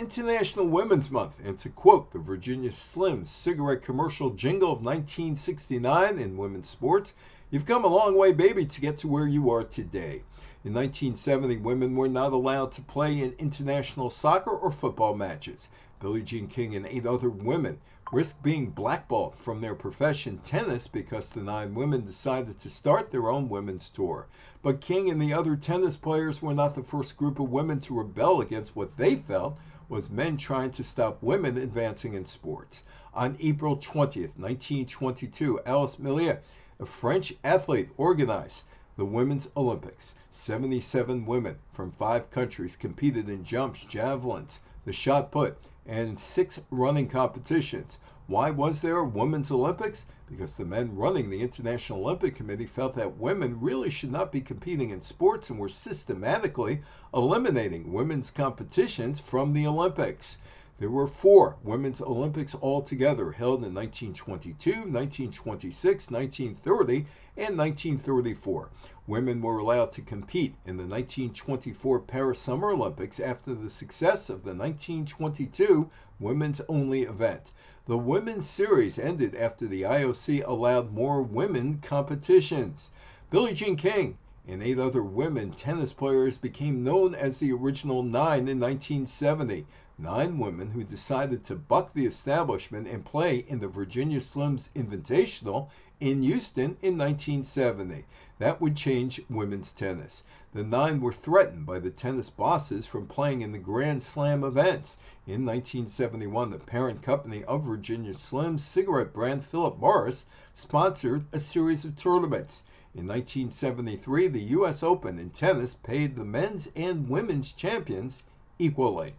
International Women's Month, and to quote the Virginia Slims cigarette commercial jingle of 1969 in women's sports, "You've come a long way, baby, to get to where you are today." In 1970, women were not allowed to play in international soccer or football matches. Billie Jean King and 8 other women risked being blackballed from their profession, tennis, because the 9 women decided to start their own women's tour. But King and the other tennis players were not the first group of women to rebel against what they felt was men trying to stop women advancing in sports. On April 20th, 1922, Alice Milliet, a French athlete, organized the Women's Olympics. 77 women from 5 countries competed in jumps, javelins, the shot put, and 6 running competitions. Why was there a Women's Olympics? Because the men running the International Olympic Committee felt that women really should not be competing in sports and were systematically eliminating women's competitions from the Olympics. There were 4 Women's Olympics altogether, held in 1922, 1926, 1930, and 1934. Women were allowed to compete in the 1924 Paris Summer Olympics after the success of the 1922 women's-only event. The women's series ended after the IOC allowed more women competitions. Billie Jean King and 8 other women tennis players became known as the Original 9 in 1970. 9 women who decided to buck the establishment and play in the Virginia Slims Invitational in Houston in 1970. That would change women's tennis. The 9 were threatened by the tennis bosses from playing in the Grand Slam events. In 1971, the parent company of Virginia Slims cigarette brand Philip Morris sponsored a series of tournaments. In 1973, the U.S. Open in tennis paid the men's and women's champions equally.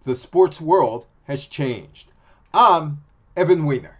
The sports world has changed. I'm Evan Weiner.